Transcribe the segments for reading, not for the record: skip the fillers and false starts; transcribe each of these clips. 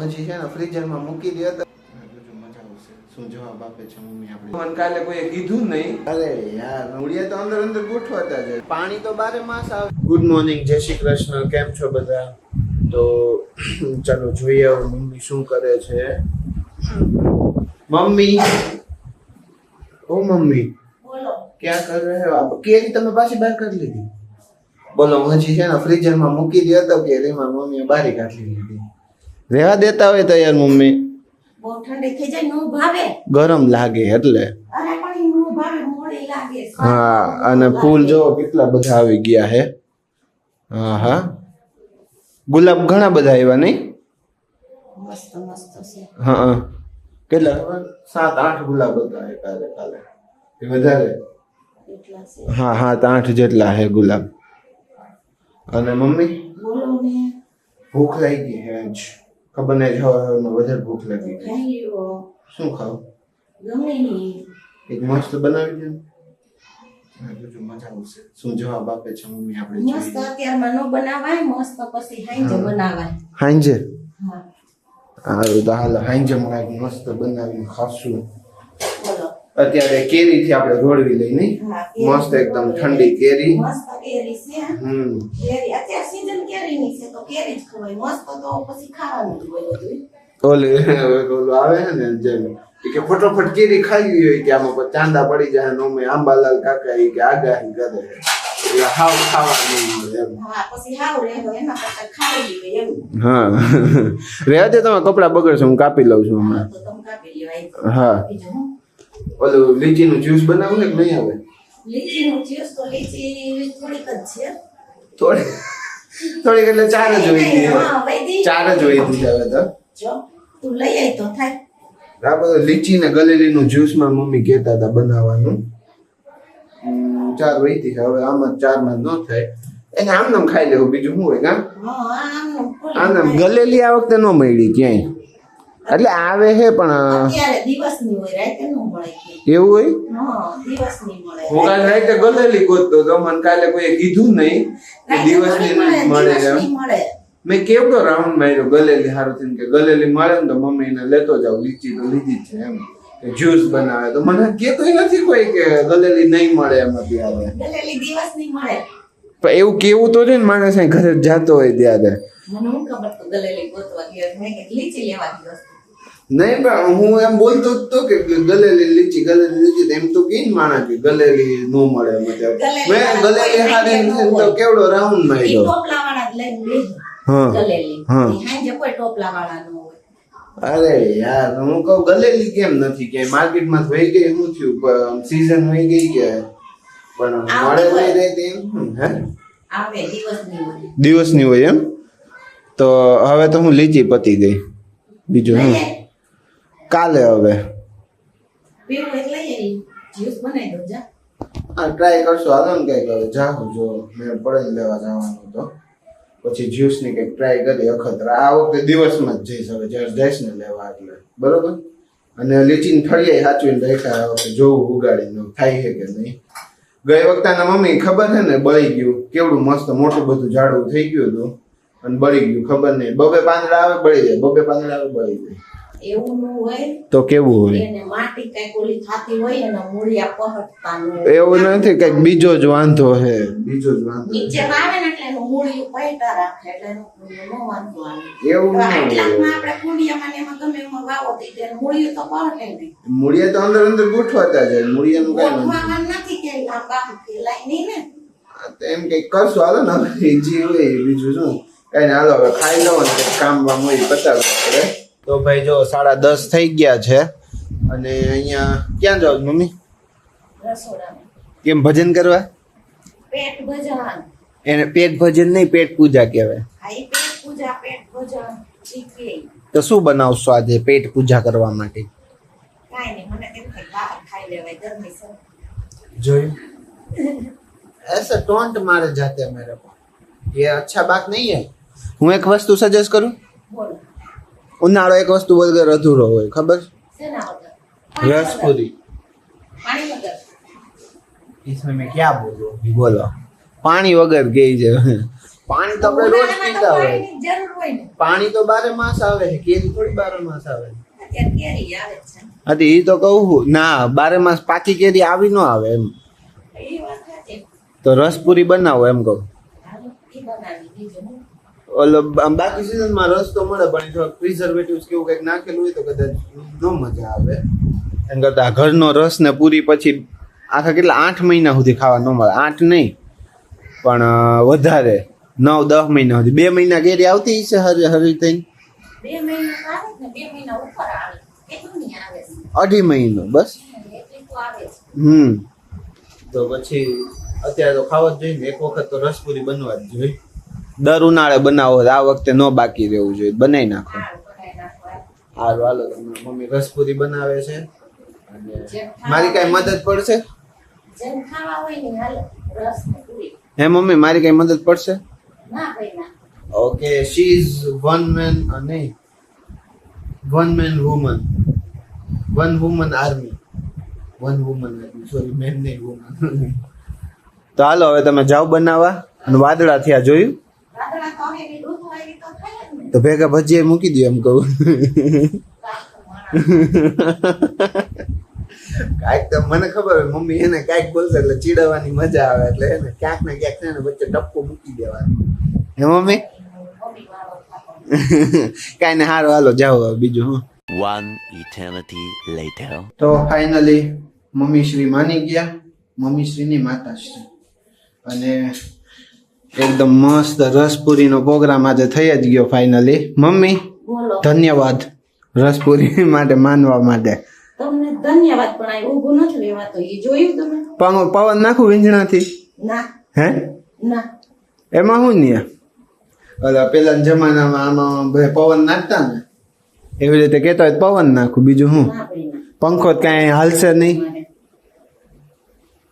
હજી છે ને ફ્રીઝરમાં મૂકી દે તો મજા આવશે. શું જવાબ આપે છે મમ્મી આપણે? મને કાલે કોઈએ કીધું નહીં. અરે યાર મૂળિયા તો અંદર અંદર ગોઠવાતા છે. પાણી તો બારે માસ આવે. ગુડ મોર્નિંગ, જય શ્રી કૃષ્ણ. કેમ છો બધા? તો ચાલો જોઈએ હવે મમ્મી શું કરે છે. મમ્મી, ઓ મમ્મી, બોલો. ક્યાં કર રહે હો? કેરી તમે પાછી બહાર કાઢી લીધી? બોલો, હજી છે ને ફ્રીઝરમાં મૂકી દે તો કેરીમાં મમ્મીએ બારી કાઢી લીધી. રહેવા દેતા હોય તો યાર મમ્મી. બહુ ઠંડી થઈ જાય નો ભાવે. ગરમ લાગે એટલે. અરે પણ ઈ નો ભાવે, મોડી લાગે. હા, અને ફૂલ જો કેટલા બધા આવી ગયા હે. હા હા, ગુલાબ ઘણા બધા આવ્યા નહીં? મસ્ત મસ્ત છે. હા, કેટલા? 7-8 ગુલાબ હતા કાલે. એ વધારે? એટલા છે. હા 7-8 જેટલા હે ગુલાબ. અને મમ્મી બોલો ને. ભૂખ લાગી હે આજ. ખબર નહીં, જવામાં વધારે ભૂખ લાગી. ખાઈ લ્યો. શું ખાવ? ગમે ઈ. એક મસ્ત બનાવી દે. મજા આવશે. શું જવાબ આપે છે મમ્મી આપણે? મસ્ત અત્યારમાં નો બનાવાય, મસ્ત પછી હાંજે બનાવાય. હાંજે? હા. હારું તો હાલ હાંજે મસ્ત બનાવીને ખાશું. બોલો. અત્યારે કેરી થી આપણે રોડવી લઈ નહીં? હા, મસ્ત એકદમ ઠંડી કેરી. મસ્ત કેરી છે. કેરી અત્યારે સીઝન કેરીની છે તો કેરી જ ખવાય. મસ્ત તો પછી ખાવાનું જ હોય બધું. ઓલું આવે છે ને જેમ કે ફટોફટ કેરી ખાઈ ગઈ હોય કે આમાં પછી ચાંદા પડી જાય ને અમે આંબાલાલ કાકા એ કે આગાહી કરે એટલે હાવ ખાવા નહીં મળે એમ. હા, પછી હાવ રહેલો એના કરતા ખાઈ લ્યો એમ. હા, રહેવા દે, તમે કપડા બગડશે, હું કાપી લઉં છું હમણાં. તો તમે કાપી લ્યો. હા, બીજું હું? ઓલું લીચીનું જ્યુસ બનાવું ને કે નહીં આવે? લીચીનું જ્યુસ તો લીચી થોડીક જ છે. થોડીક એટલે 4 જ હોય છે. હા, વૈદી. 4 જ હોય છે હવે તો. જો તું લઈ આય તો થાય. આ બધું લીચી ને ગલેલીનું જ્યુસમાં મમ્મી કહેતા હતા બનાવવાનું. 4 વહીતી છે, હવે આમાં 4 માં ન થાય એને આમ ખાઈ લેવું, બીજું શું હોય? કાં આમ ગલેલી આ વખતે ન મળી ક્યાંય, એટલે આવે છે પણ અત્યારે દિવસની હોય, રાતે ન મળે. એવું હોય? હા, દિવસની મળે. હું કાલે રાતે ગલેલી ગોતતો તો, મને કાલે કોઈએ કીધું નહીં કે દિવસની મળે એમ. મળે. મેં કેવડો રાઉન્ડ માર્યો ગલેલી હારું થઈને કે ગલેલી મળે ને તો મમ્મીને લેતો જાવ. લીચી તો લીધી જ છે એમ કે જ્યુસ બનાવે, તો મને કહેતોય નથી કોઈ કે ગલેલી નહીં મળે એમ અત્યારે. ગલેલી દિવસની મળે. પણ એવું કેવું તો છે ને માણસ ઘરે જાતો હોય ત્યારે. મને હું ખબર તો ગલેલી ગોતવા ગયો, મેં કે લીચી લેવા ગયો. નહીં પણ હું એમ બોલતો જ તો કે ગલેલી લીચી એમ તો કઈ માણસ કે ગલેલી નો મળે એમ અત્યારે. મેં ગલેલી હારી તો કેવડો રાઉન્ડ માર્યો. ટોપલા વાળા જ લઈને બેસો. હા ગલેલી હા. હાંજે કોઈ ટોપલા વાળા ન હોય. અરે યાર, હું કહું ગલેલી કેમ નથી કે માર્કેટમાં વહી ગઈ, શું થયું? સીઝન વહી ગઈ કે પણ મળે નહીં રહેતી એમ? હે, આવે દિવસની હોય. દિવસની હોય એમ? તો હવે તો હું લીચી પતી ગઈ, બીજું હું કાલે હવે પીવું એટલે લઈ આવી. જ્યુસ બનાવી દો જા. હા, ટ્રાય કરશું. હાલો ને કઈક હવે જાઉં, જો મેં પડે લેવા જવાનું તો પછી જ્યુસ ની કઈક ટ્રાય કરી અખતરા. આ વખતે દિવસમાં જ જઈશ હવે, જ્યારે જઈશ ને લેવા એટલે બરોબર. અને લીચીની ફળિયાઈ સાચવીને રાખ્યા, હવે જોવું ઉગાડીને થાય છે કે નહીં. ગઈ વખતે મમ્મી ખબર છે ને બળી ગયું, કેવડું મસ્ત મોટું બધું ઝાડવું થઈ ગયું હતું અને બળી ગયું. ખબર નહીં, 2 પાંદડા આવે બળી જાય, 2 પાંદડા આવે બળી જાય. એવું ન હોય તો કેવું હોય? એને માટી કઈક ઓલી થાતી હોય અને મૂળિયા પહટતા ન હોય. એવું નથી, કઈક બીજો જ વાંધો છે, બીજો જ વાંધો. નીચે આવે ને એટલે એનું મૂળિયું પૈટા રાખે એટલે એનો વાંધો આવે. એવું ના હોય. આટલામાં આપણે કુંડિયામાં ને એમાં ગમે એમાં વાવો તો એનું મૂળિયું તો પહટે નહીં. મૂળિયા તો અંદર અંદર ગોઠવાતા જાય, મૂળિયાનું કઈ નથી. ગોઠવામાં નથી કે આ બાહુ ફેલાય નહીં ને. એમ કઈક કરશું. હાલો ને હવે જે હોય બીજું શું કઈ ને. હાલો હવે ખાઈ લો ને કામ વામ હોય પતાવવું પડે. તો ભાઈ જો 10:30 થઈ ગયા છે અને અહીંયા ક્યાં જાવ મમ્મી? રસોડામાં. કેમ ભજન કરવા? પેટ ભજન. એને પેટ ભજન નહીં, પેટ પૂજા કહેવાય. હા, એ પેટ પૂજા, પેટ ભજન શીખવી. તો શું બનાવશો આજે પેટ પૂજા કરવા માટે? કાઈ નહીં, મને તેમ થાય બહાર ખાઈ લેવાય, ગરમી છે. જોયું? ऐसे टोंट मारे जाते हैं मेरे को, ये अच्छा बात नहीं है. હું એક વસ્તુ સજેસ્ટ કરું. બોલો. ઉનાળો એક વસ્તુ વગર અધૂરો હોય, ખબર? શેના વગર? રસપુરી. પાણી વગર. इसमें मैं क्या बोलूं? बोलो. પાણી વગર ગઈ છે. પાણી તો આપણે રોજ ઉનાળામાં તો પીતા હોય. પાણીની જરૂર હોય ને. પાણી તો 12 માસ આવે છે, કેરી થોડી 12 માસ આવે. અત્યારે કેરી આવે છે. હા એ તો કહું ના 12 માસ પાકી કેરી આવી ન આવે એમ. એ વાત સાચી. તો રસપુરી બનાવો એમ કહું. હાલો, ઈ બનાવી બીજું હું. ઓલો બાકી સિઝનમાં રસ તો મળે પણ જો પ્રિઝર્વેટિવ્સ કેવું કંઈક નાખેલું હોય તો કદાચ ન મજા આવે. એમ કરતા ઘરનો રસ ને પૂરી પછી આખા કેટલા 8 મહિના સુધી ખાવા ન મળે. 8 નહીં પણ વધારે 9-10 મહિના સુધી. 2 મહિના કેરી આવતી છે હરી થઈને. 2 મહિના તો આવે ને 2 મહિના ઉપર આવે. કેટલું નહીં આવે છે. 2.5 મહિનો બસ. એટલી તો આવે છે. તો પછી અત્યારે તો ખાવા જ જોઈએ ને. એક વખત તો રસપુરી બનવા જ જોઈએ. દર ઉનાળે બનાવો આ વખતે ન બાકી રહેવું જોઈએ. બનાવી નાખો. સારું બનાવી નાખવા. હાલો હાલો તમારી મમ્મી રસપુરી બનાવે છે અને જેમ મારી કઈ મદદ પડશે? જેમ ખાવા હોય ને હાલો રસ ને પૂરી. હે મમ્મી મારી કઈ મદદ પડશે? ના ભાઈ ના. Okay she is one man નહીં one man woman one woman army sorry man નહીં વુમન. તો હાલો હવે તમે જાઓ બનાવવા અને વાદળા થયા જોયું રાતના તો હવે એની દૂધ વાળી તો થાય જ ને. તો ભેગા ભજીયા મૂકી દો એમ કહું. કાંઈક તો મને ખબર હોય મમ્મી એને કાંઈક બોલશે એટલે ચીડવવાની મજા આવે એટલે એને ક્યાંક ને ક્યાંક છે ને વચ્ચે ટપકો મૂકી દેવાનો. હે મમ્મી? મમ્મી વાળો ખાતો. કાંઈ ને હારો હાલો જાઓ હવે બીજું હું. One eternity later. તો ફાઇનલી મમ્મી શ્રી માની ગયા. મમ્મી શ્રીની માતાશ્રી અને એકદમ મસ્ત રસપુરીનો પ્રોગ્રામ આજે થઈ જ ગયો ફાઇનલી. મમ્મી બોલો. ધન્યવાદ રસપુરી માટે માનવા માટે. તમને ધન્યવાદ પણ આ ઊભું નથી રહેવાતું. એ જોયું તમે? પવન નાખું વીંજણાથી? ના હે ના. એમાં શું ને ઓલા પેલા જમાનામાં આમાં બધા પવન નાખતા ને એવી રીતે કહેતા હોય તો પવન નાખું. બીજું શું? ના ભાઈ ના. પંખો કાંઈ હાલશે નહીં. મારે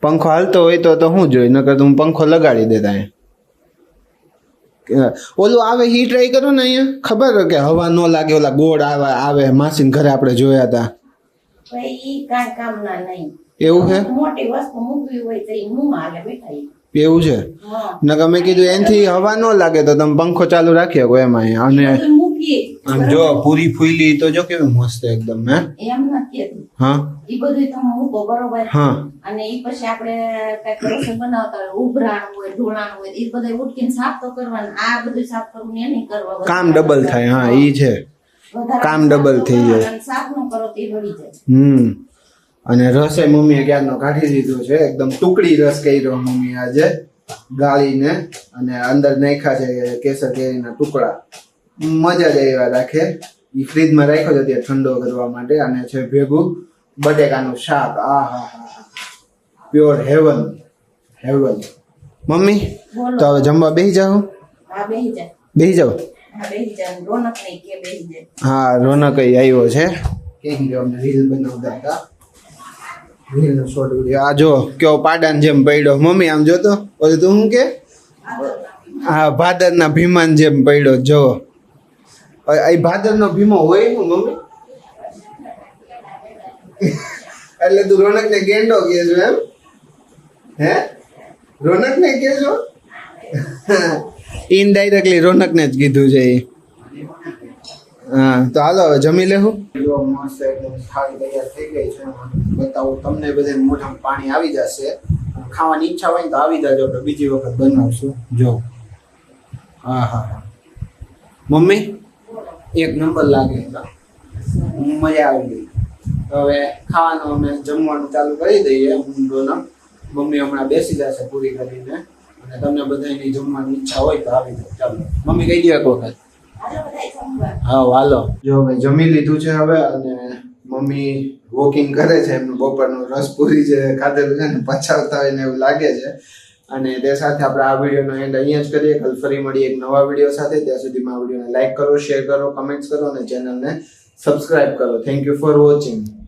પંખો હાલતો હોય તો શું જોઈએ? નકર તો હું પંખો લગાડી દેતા અહીંયા. ઓલું આવે ઈ ટ્રાય કરો ને અહીંયા. ખબર કે હવા ન લાગે ઓલા ગોળ આવે માસીન ઘરે આપણે જોયા હતા. ભાઈ ઈ કાંઈ કામના નહીં. એવું છે? મોટી વસ્તુ મૂકવી હોય તો ઈ મું હાલે બેઠા ઈ. એવું છે? હા. નકર મેં કીધું એનથી હવા ન લાગે તો તમે પંખો ચાલુ રાખી શકો એમાં. અને ઈ મૂકીએ. આમ જો પૂરી ફૂલી તો જો કેવી મસ્ત એકદમ. હે એમ નથી કહેતું. હા ઈ બધું તમે મૂકો બરોબર. હા અને ઈ પછી આપણે કઈક રસોઈ બનાવતા હોય ઉભરાણ હોય ઢોળાણ હોય ઈ બધું ઉટકીને સાફ તો કરવાનું. આ બધું સાફ કરવું એ નહીં કરવા. કામ ડબલ થાય. હા ઈ છે વધારે કામ સાફ ડબલ તો થઈ જાય. કરવાનું. સાફ ન કરો તો ઈ બળી જાય. અને રસે મમ્મીએ ક્યારનો કાઢી દીધો છે. એકદમ ટુકડી રસ કર્યો મમ્મી આજે ગાળીને અને અંદર નાખ્યા છે કેસર કેરીના ટુકડા. મજા જ આવ્યા રાખે. ઈ ફ્રીજમાં રાખ્યો છે ત્યાં ઠંડો કરવા માટે. અને છે ભેગું બટેકાનું શાક. આ હા હા પ્યોર હેવન. મમ્મી બોલો. તો હવે જમવા બેસી જાઓ. હા બેહી જાય. બેસી જાઓ. હા બેહી જાય. રોનક નહીં કે બેહી જાય. હા રોનક આવ્યો છે. કેમ કે અમને રીલ બનાવતા હતા. રીલનો શોર્ટ વિડીયો આ જો કેવો પાડાને જેમ પડ્યો. મમ્મી આમ જોતો ઓલું તું શું કે હા ભાદરના ભીમાન જેમ પડ્યો. જો અહીં ભાદરનો ભીમો હોય શું મમ્મી? એટલે તું રોનક ને ગેંડો કે છો એમ? હે રોનક ને કે છો? ઇનડાયરેક્ટલી રોનક ને જ કીધું છે એ. હા તો હાલો હવે જમી લેવું. જો મસ્ત એકદમ થાળી તૈયાર થઈ ગઈ છે. બતાવું તમને બધાને મોઢામાં પાણી આવી જશે. ખાવાની ઈચ્છા હોય ને તો આવી જાજો. આપણે બીજી વખત બનાવશું. જો હા હા મમ્મી એક નંબર લાગે. મજા આવી ગઈ. હવે ખાવાનું અમે જમવાનું ચાલુ કરી દઈએ. હું રોનક મમ્મી હમણાં બેસી જશે પૂરી કરીને. અને તમને બધાની જમવાની ઈચ્છા હોય તો આવી જાવ. ચાલો મમ્મી કહી દો એક વખત. હાલો બધાય જમવા. હા હાલો. જો ભાઈ જમી લીધું છે હવે. અને મમ્મી વોકિંગ કરે છે. એમનું બપોરનું રસપુરી જે ખાધેલું છે ને પચાવતા હોય ને એવું લાગે છે. અને તે સાથે આપણે આ વિડીયોનો એન્ડ અહીંયા જ કરીએ. કાલ ફરી મળીએ એક નવા વિડીયો સાથે. ત્યાં સુધીમાં આ વિડીયોને લાઈક કરો, શેર કરો, કમેન્ટ્સ કરો અને ચેનલને સબસ્ક્રાઇબ કરો. Thank you for watching.